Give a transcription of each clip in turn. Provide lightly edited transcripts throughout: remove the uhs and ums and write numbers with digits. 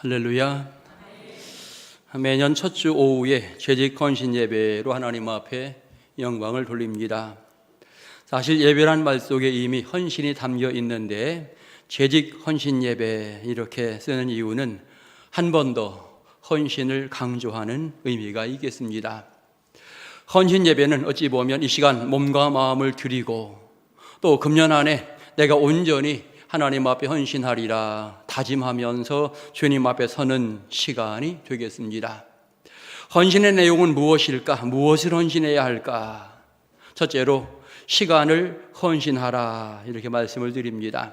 할렐루야. 매년 첫 주 오후에 재직 헌신 예배로 하나님 앞에 영광을 돌립니다. 사실 예배란 말 속에 이미 헌신이 담겨 있는데 재직 헌신 예배 이렇게 쓰는 이유는 한 번 더 헌신을 강조하는 의미가 있겠습니다. 헌신 예배는 어찌 보면 이 시간 몸과 마음을 드리고 또 금년 안에 내가 온전히 하나님 앞에 헌신하리라 다짐하면서 주님 앞에 서는 시간이 되겠습니다. 헌신의 내용은 무엇일까? 무엇을 헌신해야 할까? 첫째로 시간을 헌신하라 이렇게 말씀을 드립니다.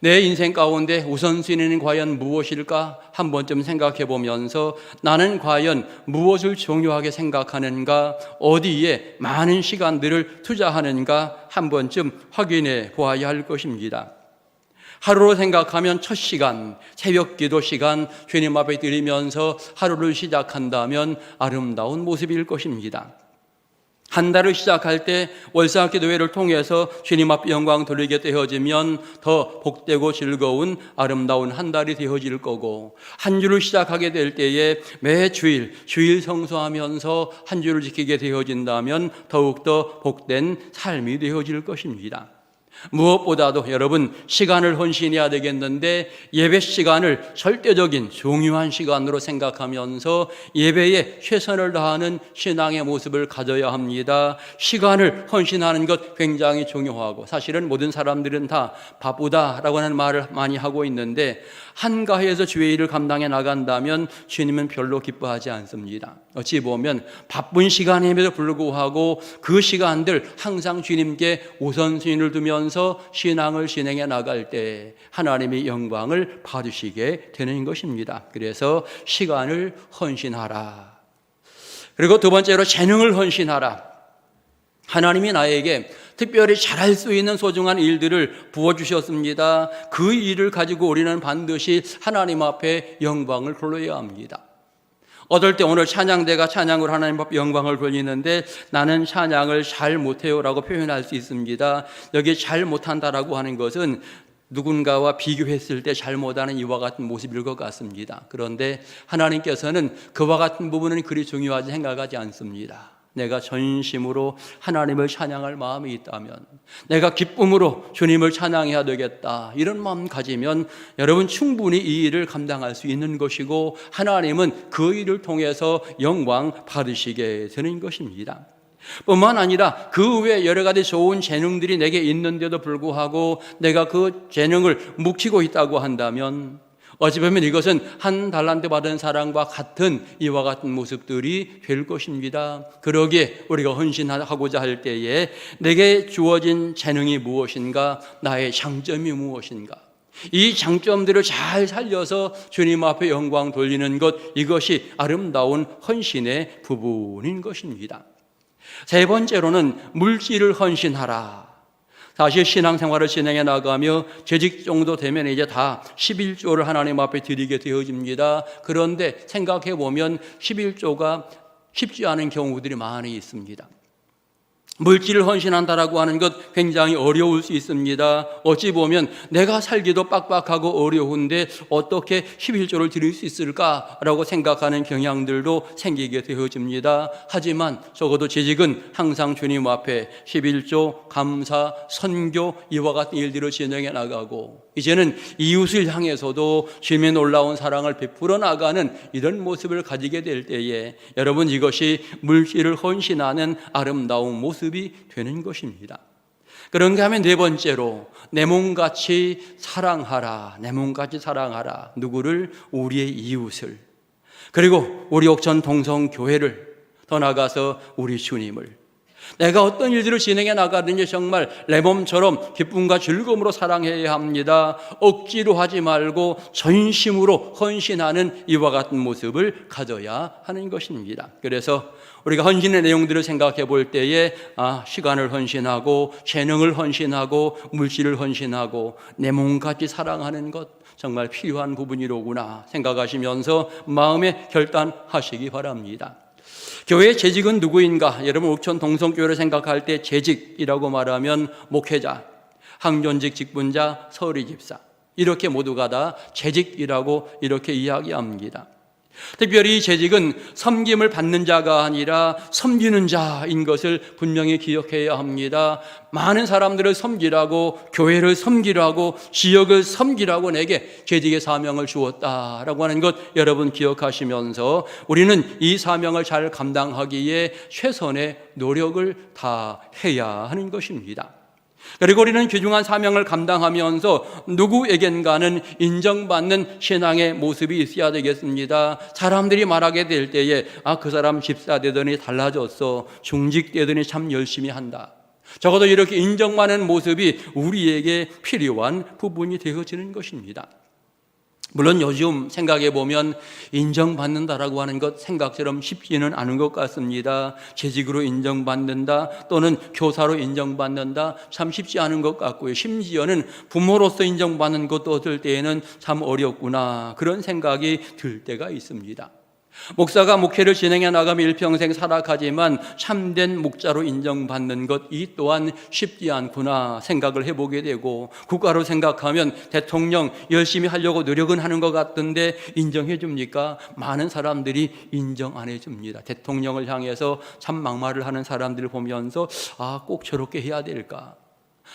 내 인생 가운데 우선순위는 과연 무엇일까? 한 번쯤 생각해 보면서 나는 과연 무엇을 중요하게 생각하는가? 어디에 많은 시간들을 투자하는가? 한 번쯤 확인해 보아야 할 것입니다. 하루로 생각하면 첫 시간, 새벽 기도 시간 주님 앞에 드리면서 하루를 시작한다면 아름다운 모습일 것입니다. 한 달을 시작할 때 월사기도회를 통해서 주님 앞 영광 돌리게 되어지면 더 복되고 즐거운 아름다운 한 달이 되어질 거고, 한 주를 시작하게 될 때에 매 주일 성수하면서 한 주를 지키게 되어진다면 더욱더 복된 삶이 되어질 것입니다. 무엇보다도 여러분 시간을 헌신해야 되겠는데 예배 시간을 절대적인 중요한 시간으로 생각하면서 예배에 최선을 다하는 신앙의 모습을 가져야 합니다. 시간을 헌신하는 것 굉장히 중요하고, 사실은 모든 사람들은 다 바쁘다라고 하는 말을 많이 하고 있는데 한가해서 주의 일을 감당해 나간다면 주님은 별로 기뻐하지 않습니다. 어찌 보면 바쁜 시간임에도 불구하고 그 시간들 항상 주님께 우선순위를 두면서 신앙을 진행해 나갈 때 하나님의 영광을 받으시게 되는 것입니다. 그래서 시간을 헌신하라. 그리고 두 번째로 재능을 헌신하라. 하나님이 나에게 특별히 잘할 수 있는 소중한 일들을 부어주셨습니다. 그 일을 가지고 우리는 반드시 하나님 앞에 영광을 돌려야 합니다. 어떨 때 오늘 찬양대가 찬양으로 하나님 앞에 영광을 돌리는데 나는 찬양을 잘 못해요 라고 표현할 수 있습니다. 여기 잘 못한다라고 하는 것은 누군가와 비교했을 때 잘못하는 이와 같은 모습일 것 같습니다. 그런데 하나님께서는 그와 같은 부분은 그리 중요하지 생각하지 않습니다. 내가 전심으로 하나님을 찬양할 마음이 있다면, 내가 기쁨으로 주님을 찬양해야 되겠다 이런 마음 가지면 여러분 충분히 이 일을 감당할 수 있는 것이고 하나님은 그 일을 통해서 영광 받으시게 되는 것입니다. 뿐만 아니라 그 외에 여러 가지 좋은 재능들이 내게 있는데도 불구하고 내가 그 재능을 묵히고 있다고 한다면 어찌 보면 이것은 한 달란트 받은 사람과 같은 이와 같은 모습들이 될 것입니다. 그러기에 우리가 헌신하고자 할 때에 내게 주어진 재능이 무엇인가, 나의 장점이 무엇인가, 이 장점들을 잘 살려서 주님 앞에 영광 돌리는 것, 이것이 아름다운 헌신의 부분인 것입니다. 세 번째로는 물질을 헌신하라. 사실 신앙생활을 진행해 나가며 재직 정도 되면 이제 다 11조를 하나님 앞에 드리게 되어집니다. 그런데 생각해 보면 11조가 쉽지 않은 경우들이 많이 있습니다. 물질을 헌신한다라고 하는 것 굉장히 어려울 수 있습니다. 어찌 보면 내가 살기도 빡빡하고 어려운데 어떻게 11조를 드릴 수 있을까라고 생각하는 경향들도 생기게 되어집니다. 하지만 적어도 재직은 항상 주님 앞에 11조, 감사, 선교 이와 같은 일들을 진행해 나가고 이제는 이웃을 향해서도 주님의 놀라운 사랑을 베풀어 나가는 이런 모습을 가지게 될 때에 여러분 이것이 물질을 헌신하는 아름다운 모습이 되는 것입니다. 그런가 하면 네 번째로 내 몸같이 사랑하라. 내 몸같이 사랑하라. 누구를? 우리의 이웃을. 그리고 우리 옥천 동성교회를, 더 나아가서 우리 주님을. 내가 어떤 일들을 진행해 나가든지 정말 내 몸처럼 기쁨과 즐거움으로 사랑해야 합니다. 억지로 하지 말고 전심으로 헌신하는 이와 같은 모습을 가져야 하는 것입니다. 그래서 우리가 헌신의 내용들을 생각해 볼 때에 시간을 헌신하고 재능을 헌신하고 물질을 헌신하고 내 몸같이 사랑하는 것 정말 필요한 부분이로구나 생각하시면서 마음에 결단하시기 바랍니다. 교회의 재직은 누구인가? 여러분 옥천 동성교회를 생각할 때 재직이라고 말하면 목회자, 항존직 직분자, 서리 집사, 이렇게 모두가 다 재직이라고 이렇게 이야기합니다. 특별히 재직은 섬김을 받는 자가 아니라 섬기는 자인 것을 분명히 기억해야 합니다. 많은 사람들을 섬기라고, 교회를 섬기라고, 지역을 섬기라고 내게 재직의 사명을 주었다라고 하는 것 여러분 기억하시면서 우리는 이 사명을 잘 감당하기에 최선의 노력을 다해야 하는 것입니다. 그리고 우리는 귀중한 사명을 감당하면서 누구에겐가는 인정받는 신앙의 모습이 있어야 되겠습니다. 사람들이 말하게 될 때에 그 사람 집사되더니 달라졌어, 중직되더니 참 열심히 한다. 적어도 이렇게 인정받는 모습이 우리에게 필요한 부분이 되어지는 것입니다. 물론 요즘 생각해 보면 인정받는다라고 하는 것 생각처럼 쉽지는 않은 것 같습니다. 재직으로 인정받는다 또는 교사로 인정받는다 참 쉽지 않은 것 같고요. 심지어는 부모로서 인정받는 것도 어떨 때에는 참 어렵구나 그런 생각이 들 때가 있습니다. 목사가 목회를 진행해 나가며 일평생 살아가지만 참된 목자로 인정받는 것 이 또한 쉽지 않구나 생각을 해보게 되고, 국가로 생각하면 대통령 열심히 하려고 노력은 하는 것 같던데 인정해 줍니까? 많은 사람들이 인정 안 해줍니다. 대통령을 향해서 참 막말을 하는 사람들을 보면서 꼭 저렇게 해야 될까?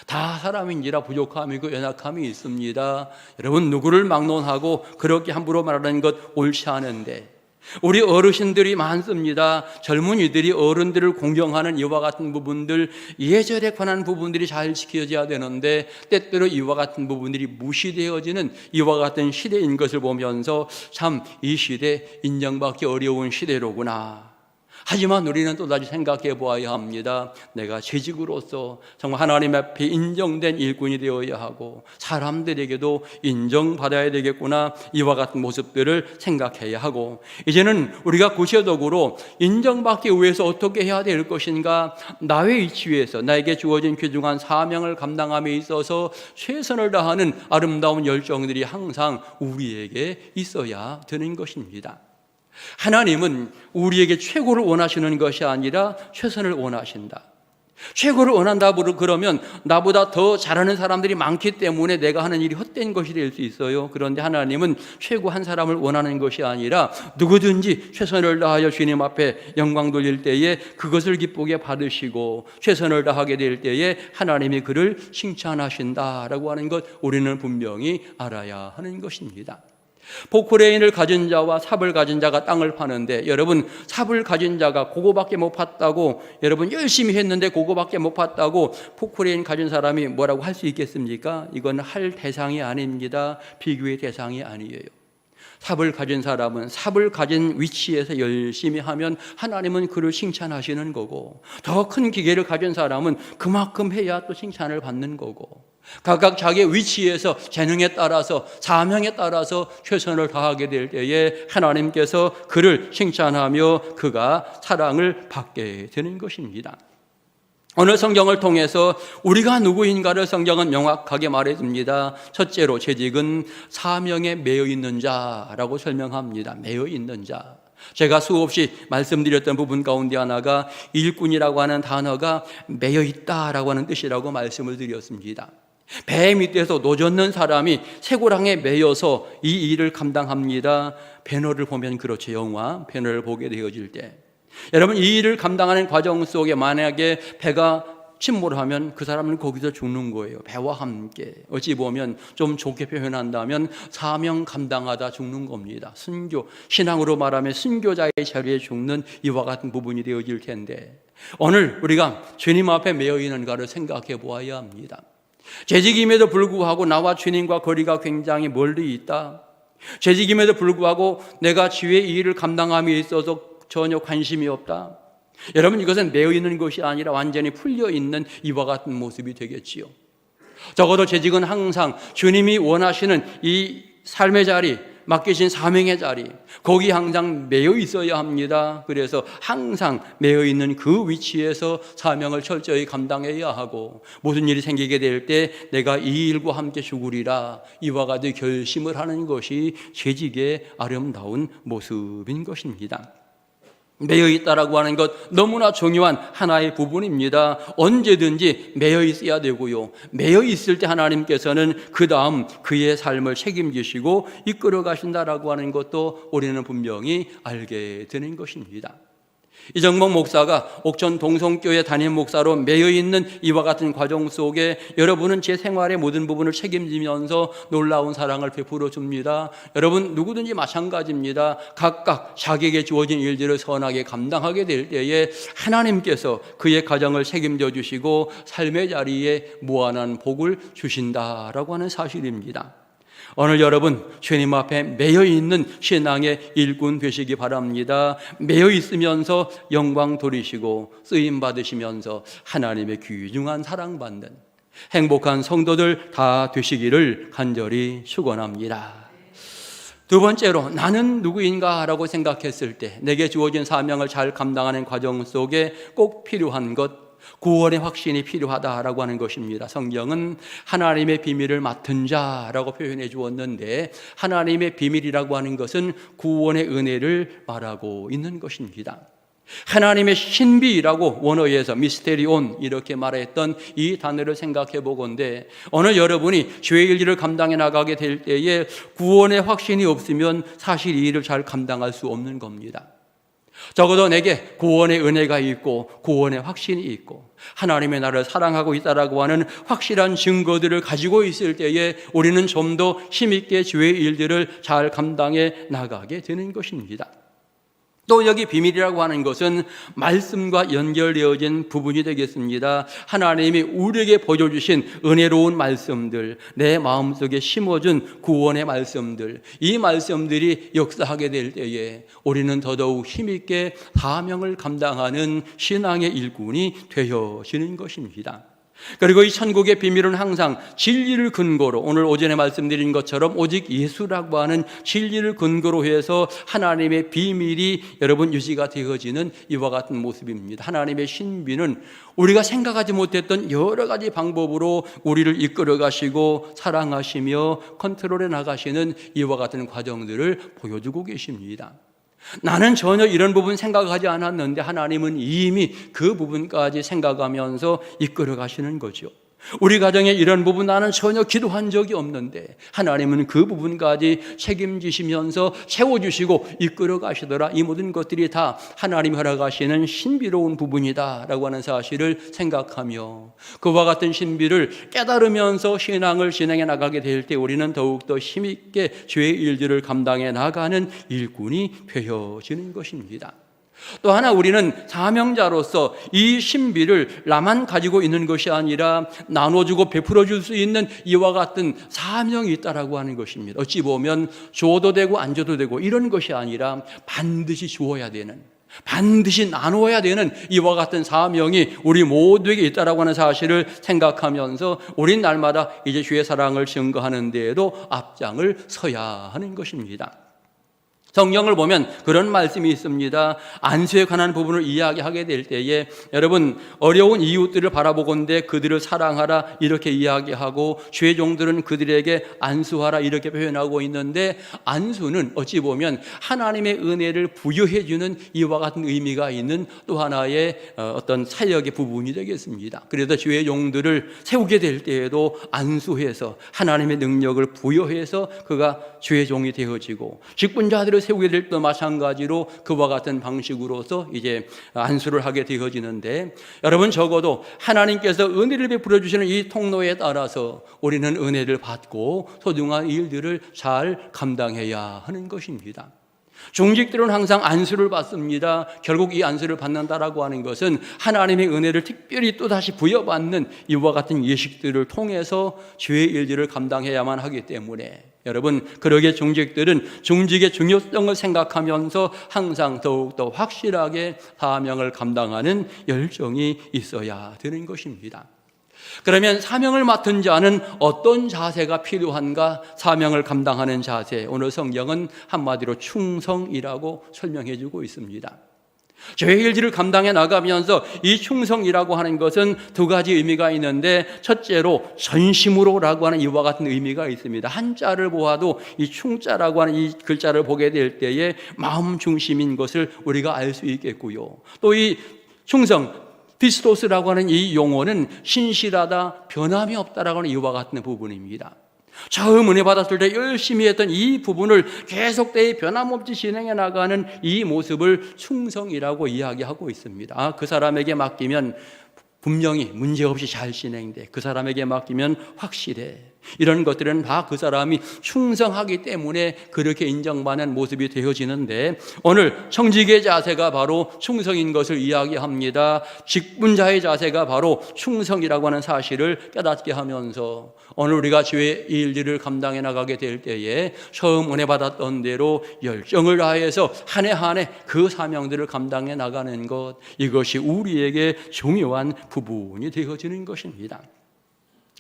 다 사람인지라 부족함이고 연약함이 있습니다. 여러분, 누구를 막론하고 그렇게 함부로 말하는 것 옳지 않은데 우리 어르신들이 많습니다. 젊은이들이 어른들을 공경하는 이와 같은 부분들, 예절에 관한 부분들이 잘 지켜져야 되는데 때때로 이와 같은 부분들이 무시되어지는 이와 같은 시대인 것을 보면서 참 이 시대 인정받기 어려운 시대로구나. 하지만 우리는 또다시 생각해 보아야 합니다. 내가 재직으로서 정말 하나님 앞에 인정된 일꾼이 되어야 하고 사람들에게도 인정받아야 되겠구나, 이와 같은 모습들을 생각해야 하고, 이제는 우리가 구체적으로 인정받기 위해서 어떻게 해야 될 것인가, 나의 위치에서 나에게 주어진 귀중한 사명을 감당함에 있어서 최선을 다하는 아름다운 열정들이 항상 우리에게 있어야 되는 것입니다. 하나님은 우리에게 최고를 원하시는 것이 아니라 최선을 원하신다. 최고를 원한다 그러면 나보다 더 잘하는 사람들이 많기 때문에 내가 하는 일이 헛된 것이 될 수 있어요. 그런데 하나님은 최고 한 사람을 원하는 것이 아니라 누구든지 최선을 다하여 주님 앞에 영광 돌릴 때에 그것을 기쁘게 받으시고 최선을 다하게 될 때에 하나님이 그를 칭찬하신다라고 하는 것 우리는 분명히 알아야 하는 것입니다. 포크레인을 가진 자와 삽을 가진 자가 땅을 파는데, 여러분, 삽을 가진 자가 그거밖에 못 팠다고, 여러분 열심히 했는데 그거밖에 못 팠다고 포크레인 가진 사람이 뭐라고 할 수 있겠습니까? 이건 할 대상이 아닙니다. 비교의 대상이 아니에요. 삽을 가진 사람은 삽을 가진 위치에서 열심히 하면 하나님은 그를 칭찬하시는 거고, 더 큰 기계를 가진 사람은 그만큼 해야 또 칭찬을 받는 거고, 각각 자기의 위치에서 재능에 따라서 사명에 따라서 최선을 다하게 될 때에 하나님께서 그를 칭찬하며 그가 사랑을 받게 되는 것입니다. 오늘 성경을 통해서 우리가 누구인가를 성경은 명확하게 말해줍니다. 첫째로 재직은 사명에 매여 있는 자라고 설명합니다. 매여 있는 자. 제가 수없이 말씀드렸던 부분 가운데 하나가 일꾼이라고 하는 단어가 매여 있다라고 하는 뜻이라고 말씀을 드렸습니다. 배 밑에서 노젓는 사람이 쇠고랑에 매여서 이 일을 감당합니다. 배너를 보면 그렇죠. 영화 배너를 보게 되어질 때, 여러분, 이 일을 감당하는 과정 속에 만약에 배가 침몰하면 그 사람은 거기서 죽는 거예요. 배와 함께. 어찌 보면 좀 좋게 표현한다면 사명 감당하다 죽는 겁니다. 순교, 신앙으로 말하면 순교자의 자리에 죽는 이와 같은 부분이 되어질 텐데, 오늘 우리가 주님 앞에 매여 있는가를 생각해 보아야 합니다. 재직임에도 불구하고 나와 주님과 거리가 굉장히 멀리 있다. 재직임에도 불구하고 내가 주의 일을 감당함에 있어서 전혀 관심이 없다. 여러분, 이것은 매여 있는 것이 아니라 완전히 풀려 있는 이와 같은 모습이 되겠지요. 적어도 재직은 항상 주님이 원하시는 이 삶의 자리, 맡기신 사명의 자리, 거기 항상 매여 있어야 합니다. 그래서 항상 매여 있는 그 위치에서 사명을 철저히 감당해야 하고, 무슨 일이 생기게 될 때 내가 이 일과 함께 죽으리라, 이와 같은 결심을 하는 것이 재직의 아름다운 모습인 것입니다. 매여 있다라고 하는 것 너무나 중요한 하나의 부분입니다. 언제든지 매여 있어야 되고요. 매여 있을 때 하나님께서는 그 다음 그의 삶을 책임지시고 이끌어 가신다라고 하는 것도 우리는 분명히 알게 되는 것입니다. 이정목 목사가 옥천 동성교회 담임 목사로 매여 있는 이와 같은 과정 속에 여러분은 제 생활의 모든 부분을 책임지면서 놀라운 사랑을 베풀어 줍니다. 여러분 누구든지 마찬가지입니다. 각각 자기에게 주어진 일들을 선하게 감당하게 될 때에 하나님께서 그의 가정을 책임져 주시고 삶의 자리에 무한한 복을 주신다라고 하는 사실입니다. 오늘 여러분 주님 앞에 매여 있는 신앙의 일꾼 되시기 바랍니다. 매여 있으면서 영광 돌리시고 쓰임 받으시면서 하나님의 귀중한 사랑받는 행복한 성도들 다 되시기를 간절히 축원합니다. 두 번째로 나는 누구인가 라고 생각했을 때 내게 주어진 사명을 잘 감당하는 과정 속에 꼭 필요한 것, 구원의 확신이 필요하다라고 하는 것입니다. 성경은 하나님의 비밀을 맡은 자라고 표현해 주었는데 하나님의 비밀이라고 하는 것은 구원의 은혜를 말하고 있는 것입니다. 하나님의 신비라고 원어에서 미스테리온 이렇게 말했던 이 단어를 생각해 보건대 오늘 여러분이 죄의 일을 감당해 나가게 될 때에 구원의 확신이 없으면 사실 이 일을 잘 감당할 수 없는 겁니다. 적어도 내게 구원의 은혜가 있고 구원의 확신이 있고 하나님의 나를 사랑하고 있다라고 하는 확실한 증거들을 가지고 있을 때에 우리는 좀 더 힘있게 주의 일들을 잘 감당해 나가게 되는 것입니다. 또 여기 비밀이라고 하는 것은 말씀과 연결되어진 부분이 되겠습니다. 하나님이 우리에게 보여주신 은혜로운 말씀들, 내 마음속에 심어준 구원의 말씀들, 이 말씀들이 역사하게 될 때에 우리는 더더욱 힘있게 사명을 감당하는 신앙의 일꾼이 되어지는 것입니다. 그리고 이 천국의 비밀은 항상 진리를 근거로 오늘 오전에 말씀드린 것처럼 오직 예수라고 하는 진리를 근거로 해서 하나님의 비밀이 여러분 유지가 되어지는 이와 같은 모습입니다. 하나님의 신비는 우리가 생각하지 못했던 여러 가지 방법으로 우리를 이끌어 가시고 사랑하시며 컨트롤해 나가시는 이와 같은 과정들을 보여주고 계십니다. 나는 전혀 이런 부분 생각하지 않았는데 하나님은 이미 그 부분까지 생각하면서 이끌어 가시는 거죠. 우리 가정에 이런 부분 나는 전혀 기도한 적이 없는데 하나님은 그 부분까지 책임지시면서 채워주시고 이끌어 가시더라. 이 모든 것들이 다 하나님이 허락하시는 신비로운 부분이다 라고 하는 사실을 생각하며 그와 같은 신비를 깨달으면서 신앙을 진행해 나가게 될 때 우리는 더욱더 힘있게 죄의 일들을 감당해 나가는 일꾼이 되어지는 것입니다. 또 하나 우리는 사명자로서 이 신비를 나만 가지고 있는 것이 아니라 나눠주고 베풀어 줄 수 있는 이와 같은 사명이 있다라고 하는 것입니다. 어찌 보면 줘도 되고 안 줘도 되고 이런 것이 아니라 반드시 주어야 되는, 반드시 나누어야 되는 이와 같은 사명이 우리 모두에게 있다라고 하는 사실을 생각하면서 우린 날마다 이제 주의 사랑을 증거하는 데에도 앞장을 서야 하는 것입니다. 성경을 보면 그런 말씀이 있습니다. 안수에 관한 부분을 이야기하게 될 때에 여러분 어려운 이웃들을 바라보건대 그들을 사랑하라 이렇게 이야기하고 주의 종들은 그들에게 안수하라 이렇게 표현하고 있는데 안수는 어찌 보면 하나님의 은혜를 부여해 주는 이와 같은 의미가 있는 또 하나의 어떤 사역의 부분이 되겠습니다. 그래서 주의 종들을 세우게 될 때에도 안수해서 하나님의 능력을 부여해서 그가 주의 종이 되어지고 직분자들을 세우게 될 때 마찬가지로 그와 같은 방식으로서 이제 안수를 하게 되어지는데 여러분 적어도 하나님께서 은혜를 베풀어 주시는 이 통로에 따라서 우리는 은혜를 받고 소중한 일들을 잘 감당해야 하는 것입니다. 종직들은 항상 안수를 받습니다. 결국 이 안수를 받는다라고 하는 것은 하나님의 은혜를 특별히 또다시 부여받는 이와 같은 예식들을 통해서 주의 일들을 감당해야만 하기 때문에 여러분 그러기에 종직들은 종직의 중요성을 생각하면서 항상 더욱더 확실하게 사명을 감당하는 열정이 있어야 되는 것입니다. 그러면 사명을 맡은 자는 어떤 자세가 필요한가? 사명을 감당하는 자세, 오늘 성경은 한마디로 충성이라고 설명해 주고 있습니다. 교회 일들을 감당해 나가면서 이 충성이라고 하는 것은 두 가지 의미가 있는데, 첫째로 전심으로라고 하는 이와 같은 의미가 있습니다. 한자를 보아도 이 충자라고 하는 이 글자를 보게 될 때에 마음 중심인 것을 우리가 알 수 있겠고요. 또 이 충성 피스토스라고 하는 이 용어는 신실하다, 변함이 없다라고 하는 이와 같은 부분입니다. 처음 은혜 받았을 때 열심히 했던 이 부분을 계속되이 변함없이 진행해 나가는 이 모습을 충성이라고 이야기하고 있습니다. 그 사람에게 맡기면 분명히 문제없이 잘 진행돼. 그 사람에게 맡기면 확실해. 이런 것들은 다 그 사람이 충성하기 때문에 그렇게 인정받는 모습이 되어지는데, 오늘 청지기의 자세가 바로 충성인 것을 이야기합니다. 직분자의 자세가 바로 충성이라고 하는 사실을 깨닫게 하면서, 오늘 우리가 주의 일들을 감당해 나가게 될 때에 처음 은혜 받았던 대로 열정을 다해서 한 해 한 해 그 사명들을 감당해 나가는 것, 이것이 우리에게 중요한 부분이 되어지는 것입니다.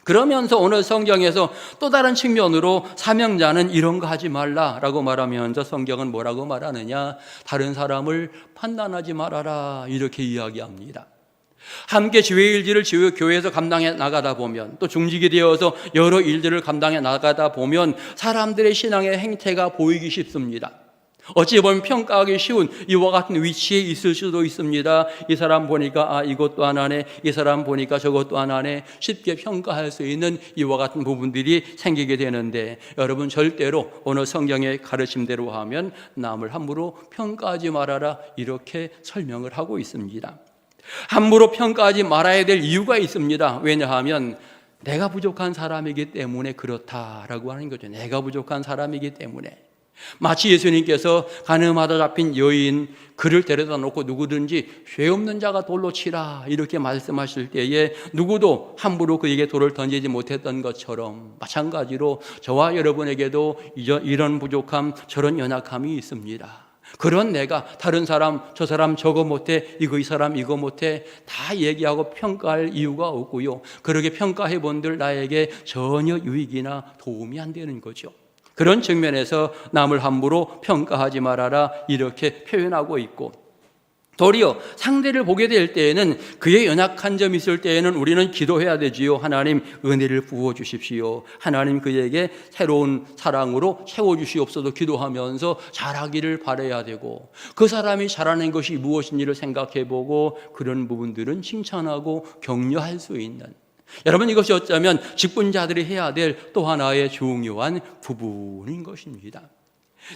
그러면서 오늘 성경에서 또 다른 측면으로 사명자는 이런 거 하지 말라라고 말하면서 성경은 뭐라고 말하느냐? 다른 사람을 판단하지 말아라, 이렇게 이야기합니다. 함께 주의 일들을 교회에서 감당해 나가다 보면, 또 중직이 되어서 여러 일들을 감당해 나가다 보면 사람들의 신앙의 행태가 보이기 쉽습니다. 어찌 보면 평가하기 쉬운 이와 같은 위치에 있을 수도 있습니다. 이 사람 보니까 이것도 안 하네, 이 사람 보니까 저것도 안 하네, 쉽게 평가할 수 있는 이와 같은 부분들이 생기게 되는데, 여러분 절대로 오늘 성경의 가르침대로 하면 남을 함부로 평가하지 말아라, 이렇게 설명을 하고 있습니다. 함부로 평가하지 말아야 될 이유가 있습니다. 왜냐하면 내가 부족한 사람이기 때문에 그렇다라고 하는 거죠. 내가 부족한 사람이기 때문에. 마치 예수님께서 가늠하다 잡힌 여인, 그를 데려다 놓고 누구든지 죄 없는 자가 돌로 치라, 이렇게 말씀하실 때에 누구도 함부로 그에게 돌을 던지지 못했던 것처럼, 마찬가지로 저와 여러분에게도 이런 부족함, 저런 연약함이 있습니다. 그런 내가 다른 사람, 저 사람 저거 못해, 이 사람 이거 못해, 다 얘기하고 평가할 이유가 없고요. 그렇게 평가해 본들 나에게 전혀 유익이나 도움이 안 되는 거죠. 그런 측면에서 남을 함부로 평가하지 말아라, 이렇게 표현하고 있고, 도리어 상대를 보게 될 때에는 그의 연약한 점이 있을 때에는 우리는 기도해야 되지요. 하나님 은혜를 부어주십시오. 하나님 그에게 새로운 사랑으로 채워주시옵소서 기도하면서 잘하기를 바라야 되고, 그 사람이 잘하는 것이 무엇인지를 생각해보고 그런 부분들은 칭찬하고 격려할 수 있는, 여러분 이것이 어쩌면 직분자들이 해야 될 또 하나의 중요한 부분인 것입니다.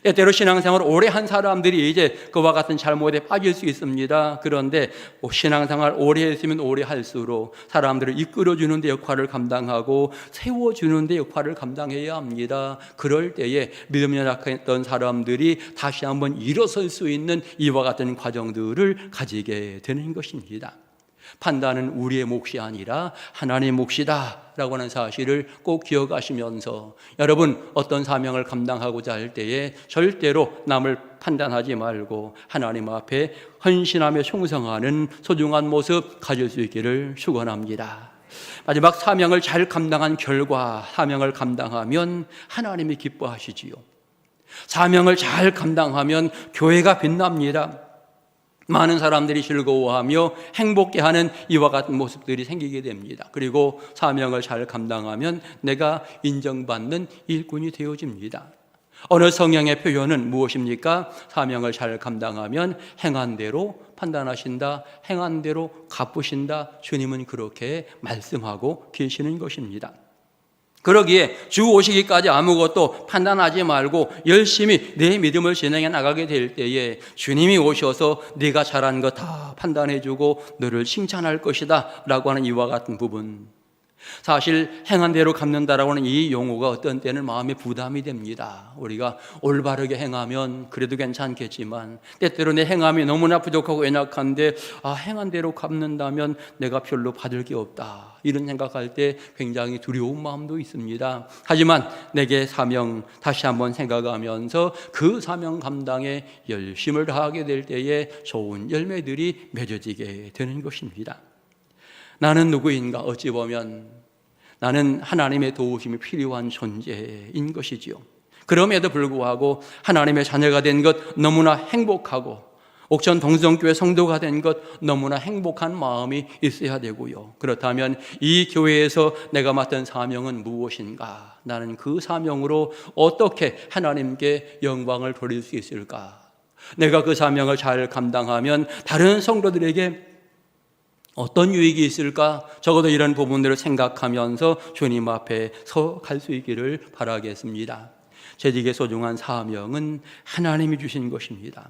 때때로 신앙생활을 오래 한 사람들이 이제 그와 같은 잘못에 빠질 수 있습니다. 그런데 신앙생활 오래 했으면 오래 할수록 사람들을 이끌어주는 데 역할을 감당하고 세워주는 데 역할을 감당해야 합니다. 그럴 때에 믿음이 약했던 사람들이 다시 한번 일어설 수 있는 이와 같은 과정들을 가지게 되는 것입니다. 판단은 우리의 몫이 아니라 하나님의 몫이다 라고 하는 사실을 꼭 기억하시면서, 여러분 어떤 사명을 감당하고자 할 때에 절대로 남을 판단하지 말고 하나님 앞에 헌신하며 충성하는 소중한 모습 가질 수 있기를 축원합니다. 마지막, 사명을 잘 감당한 결과, 사명을 감당하면 하나님이 기뻐하시지요. 사명을 잘 감당하면 교회가 빛납니다. 많은 사람들이 즐거워하며 행복해하는 이와 같은 모습들이 생기게 됩니다. 그리고 사명을 잘 감당하면 내가 인정받는 일꾼이 되어집니다. 오늘 성경의 표현은 무엇입니까? 사명을 잘 감당하면 행한 대로 판단하신다, 행한 대로 갚으신다. 주님은 그렇게 말씀하고 계시는 것입니다. 그러기에 주 오시기까지 아무것도 판단하지 말고 열심히 내 믿음을 진행해 나가게 될 때에 주님이 오셔서 네가 잘한 거 다 판단해주고 너를 칭찬할 것이다 라고 하는 이와 같은 부분, 사실 행한 대로 갚는다라고 하는 이 용어가 어떤 때는 마음에 부담이 됩니다. 우리가 올바르게 행하면 그래도 괜찮겠지만, 때때로 내 행함이 너무나 부족하고 연약한데 행한 대로 갚는다면 내가 별로 받을 게 없다, 이런 생각할 때 굉장히 두려운 마음도 있습니다. 하지만 내게 사명 다시 한번 생각하면서 그 사명 감당에 열심을 다하게 될 때에 좋은 열매들이 맺어지게 되는 것입니다. 나는 누구인가? 어찌 보면 나는 하나님의 도우심이 필요한 존재인 것이지요. 그럼에도 불구하고 하나님의 자녀가 된 것 너무나 행복하고, 옥천 동성교회 성도가 된 것 너무나 행복한 마음이 있어야 되고요. 그렇다면 이 교회에서 내가 맡은 사명은 무엇인가? 나는 그 사명으로 어떻게 하나님께 영광을 돌릴 수 있을까? 내가 그 사명을 잘 감당하면 다른 성도들에게 어떤 유익이 있을까? 적어도 이런 부분들을 생각하면서 주님 앞에 서 갈 수 있기를 바라겠습니다. 재직의 소중한 사명은 하나님이 주신 것입니다.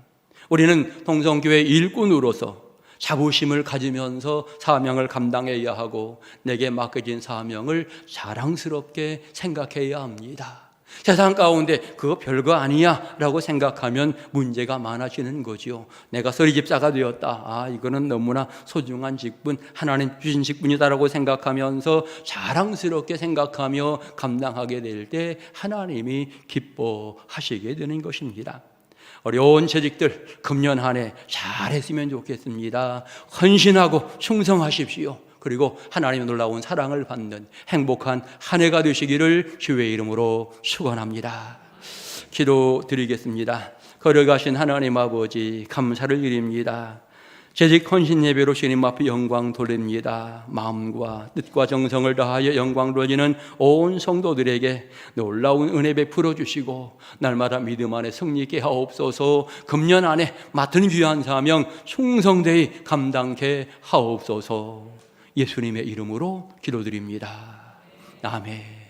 우리는 동성교회 일꾼으로서 자부심을 가지면서 사명을 감당해야 하고 내게 맡겨진 사명을 자랑스럽게 생각해야 합니다. 세상 가운데 그거 별거 아니야 라고 생각하면 문제가 많아지는 거죠. 내가 서리집사가 되었다. 이거는 너무나 소중한 직분, 하나님 주신 직분이다라고 생각하면서 자랑스럽게 생각하며 감당하게 될 때 하나님이 기뻐하시게 되는 것입니다. 어려운 재직들 금년 한 해 잘했으면 좋겠습니다. 헌신하고 충성하십시오. 그리고 하나님의 놀라운 사랑을 받는 행복한 한 해가 되시기를 주의 이름으로 축원합니다. 기도드리겠습니다. 걸어가신 하나님 아버지 감사를 드립니다. 재직 헌신 예배로 주님 앞에 영광 돌립니다. 마음과 뜻과 정성을 다하여 영광 돌리는 온 성도들에게 놀라운 은혜 베풀어 주시고 날마다 믿음 안에 승리케 하옵소서. 금년 안에 맡은 귀한 사명 충성되이 감당케 하옵소서. 예수님의 이름으로 기도드립니다. 아멘.